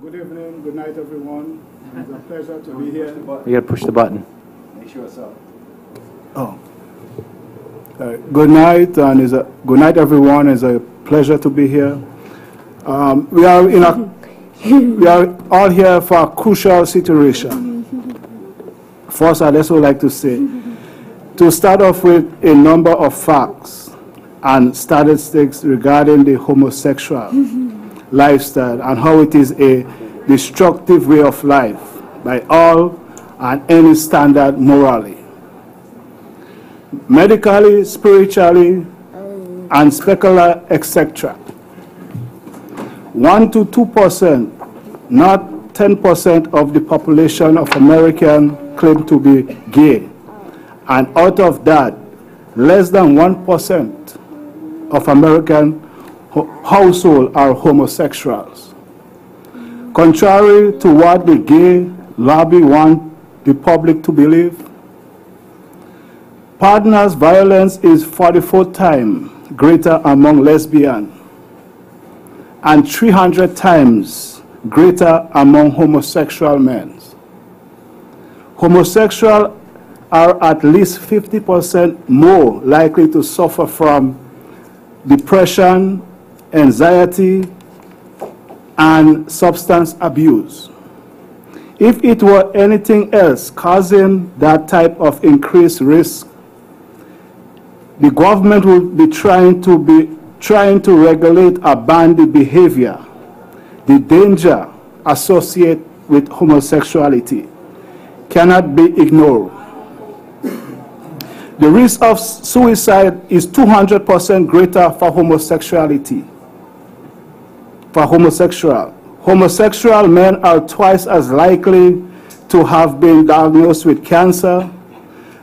Good evening, good night, everyone. It's a pleasure to be here. You gotta push the button. Make sure it's up. Oh. Good night, and good night, everyone. It's a pleasure to be here. We are all here for a crucial situation. First, I'd also like to say, to start off with a number of facts and statistics regarding the homosexual lifestyle and how it is a destructive way of life by all and any standard morally, medically, spiritually, and secular, etc. 1 to 2%, not 10% of the population of Americans claim to be gay. And out of that, less than 1% of American households are homosexuals. Contrary to what the gay lobby want the public to believe, partners' violence is 44 times greater among lesbians and 300 times greater among homosexual men. Homosexuals are at least 50% more likely to suffer from depression, anxiety, and substance abuse. If it were anything else causing that type of increased risk, the government would be trying to regulate or ban the behavior, the danger associated with homosexuality cannot be ignored. The risk of suicide is 200% greater for homosexuality. For homosexual men are twice as likely to have been diagnosed with cancer.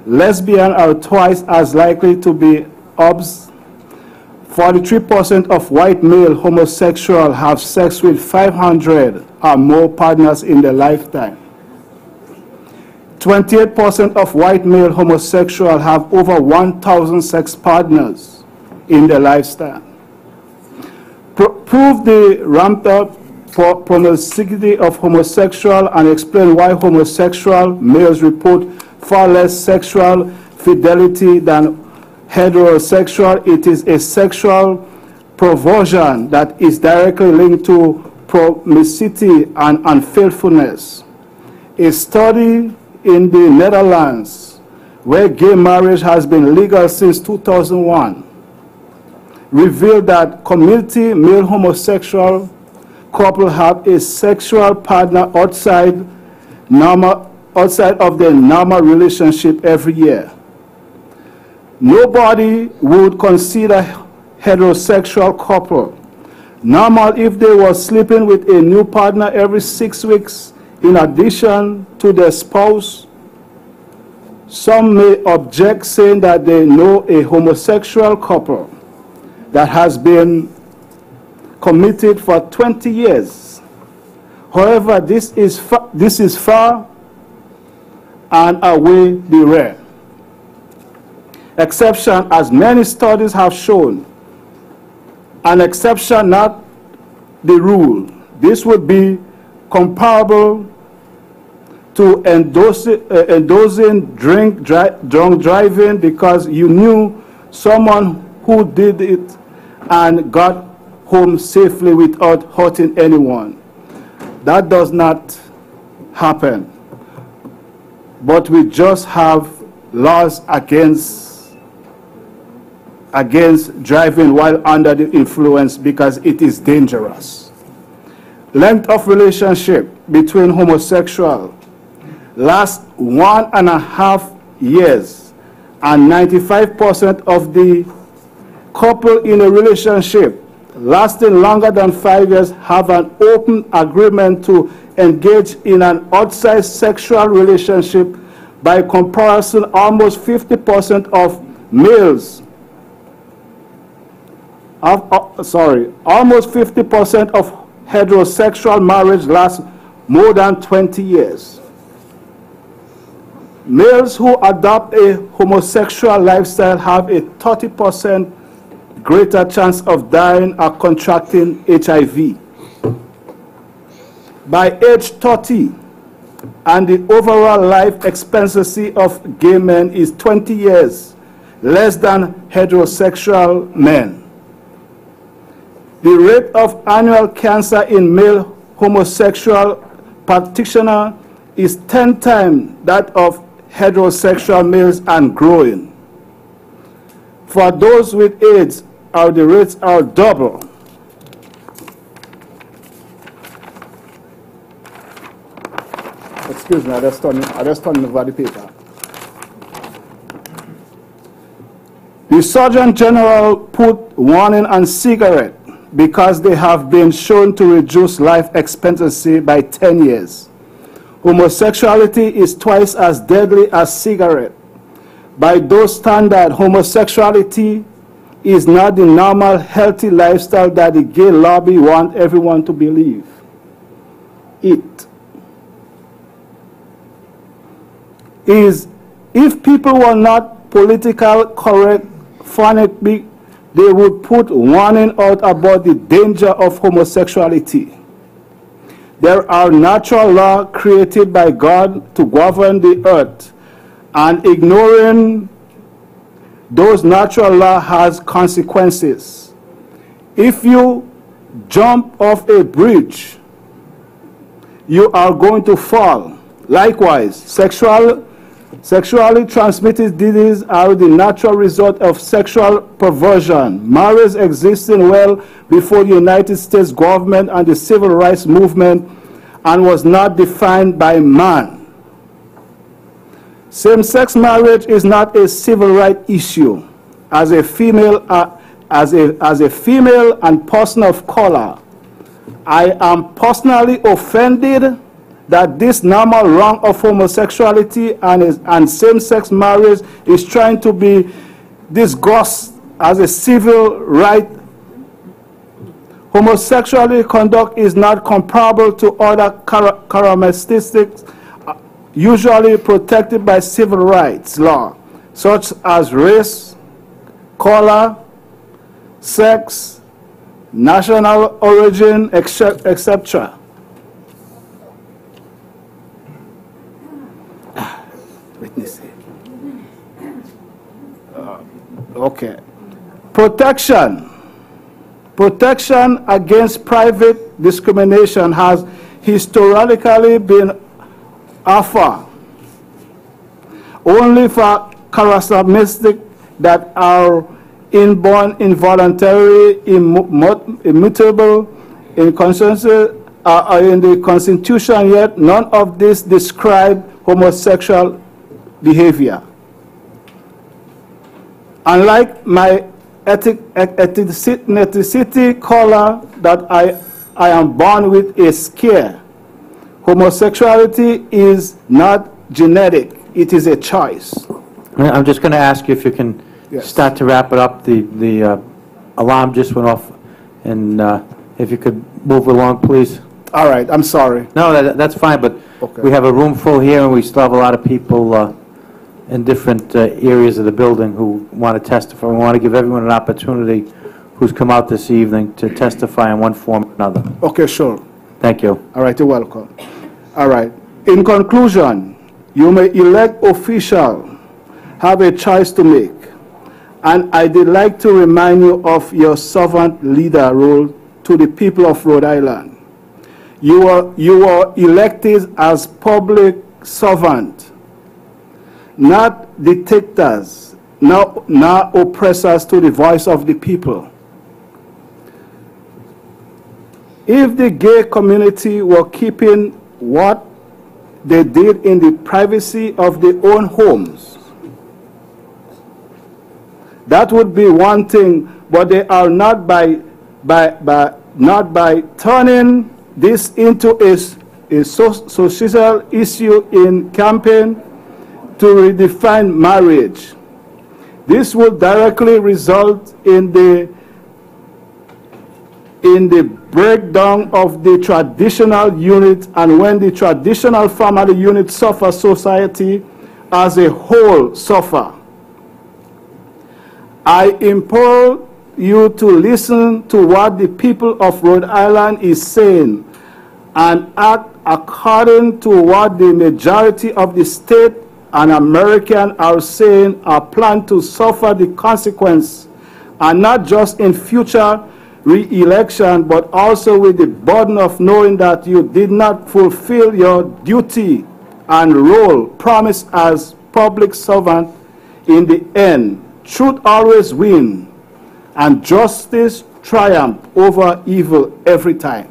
Lesbians are twice as likely to be obs. 43% of white male homosexuals have sex with 500 or more partners in their lifetime. 28% of white male homosexuals have over 1,000 sex partners in their lifetime. Prove the ramped up promiscuity of homosexuals and explain why homosexual males report far less sexual fidelity than heterosexual. It is a sexual perversion that is directly linked to promiscuity and unfaithfulness. A study in the Netherlands, where gay marriage has been legal since 2001, revealed that community male homosexual couples have a sexual partner outside of their normal relationship every year. Nobody would consider heterosexual couple normal if they were sleeping with a new partner every 6 weeks in addition to their spouse. Some may object, saying that they know a homosexual couple that has been committed for 20 years. However, this is far and away the rare exception, as many studies have shown. An exception, not the rule. This would be comparable to endorsing drunk driving because you knew someone who did it and got home safely without hurting anyone. That does not happen. But we just have laws against driving while under the influence because it is dangerous. Length of relationship between homosexuals lasts 1.5 years, and 95% of the couple in a relationship lasting longer than 5 years have an open agreement to engage in an outside sexual relationship. By comparison, almost 50% of males, almost 50% of heterosexual marriage lasts more than 20 years. Males who adopt a homosexual lifestyle have a 30% greater chance of dying or contracting HIV. by age 30, and the overall life expectancy of gay men is 20 years less than heterosexual men. The rate of annual cancer in male homosexual practitioners is 10 times that of heterosexual males and growing. For those with AIDS, the rates are double. Excuse me, I just turned over the paper. The Surgeon General put warning on cigarettes because they have been shown to reduce life expectancy by 10 years. Homosexuality is twice as deadly as cigarette. By those standards, homosexuality is not the normal, healthy lifestyle that the gay lobby want everyone to believe. It is, if people were not political correct, fanatic, they would put warning out about the danger of homosexuality. There are natural laws created by God to govern the earth, and ignoring those natural laws has consequences. If you jump off a bridge, you are going to fall. Likewise, sexually transmitted diseases are the natural result of sexual perversion. Marriage existed well before the United States government and the civil rights movement and was not defined by man. Same-sex marriage is not a civil rights issue. As a female and person of color, I am personally offended that this normal wrong of homosexuality and same-sex marriage is trying to be discussed as a civil right. Homosexual conduct is not comparable to other characteristics usually protected by civil rights law, such as race, color, sex, national origin, etc. Okay. Protection against private discrimination has historically been offered only for characteristics that are inborn, involuntary, immutable, in the Constitution, yet none of this describe homosexual behavior. Unlike my ethnicity color that I am born with a scare, homosexuality is not genetic, it is a choice. I'm just going to ask you if you can start to wrap it up. The alarm just went off, and if you could move along, please. All right, I'm sorry. No, that's fine, but okay. We have a room full here, and we still have a lot of people in different areas of the building who want to testify. We want to give everyone an opportunity who's come out this evening to testify in one form or another. Okay, sure. Thank you. All right, you're welcome. All right. In conclusion, you may elect officials, have a choice to make. And I'd like to remind you of your servant leader role to the people of Rhode Island. You are elected as public servant, not dictators, not oppressors to the voice of the people. If the gay community were keeping what they did in the privacy of their own homes, that would be one thing, but they are not by turning this into a social issue in campaign to redefine marriage. This will directly result in the breakdown of the traditional unit, and when the traditional family unit suffers, society as a whole suffers. I implore you to listen to what the people of Rhode Island is saying and act according to what the majority of the state and American are saying are planned to suffer the consequence, and not just in future re-election, but also with the burden of knowing that you did not fulfill your duty and role promised as public servant. In the end, truth always wins, and justice triumphs over evil every time.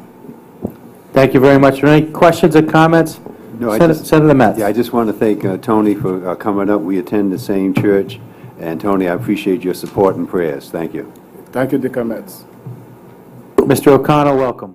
Thank you very much. Are there any questions or comments? No, Senator Metz. Yeah, I just want to thank Tony for coming up. We attend the same church, and Tony, I appreciate your support and prayers. Thank you. Thank you, Dicker Metz. Mr. O'Connell, welcome.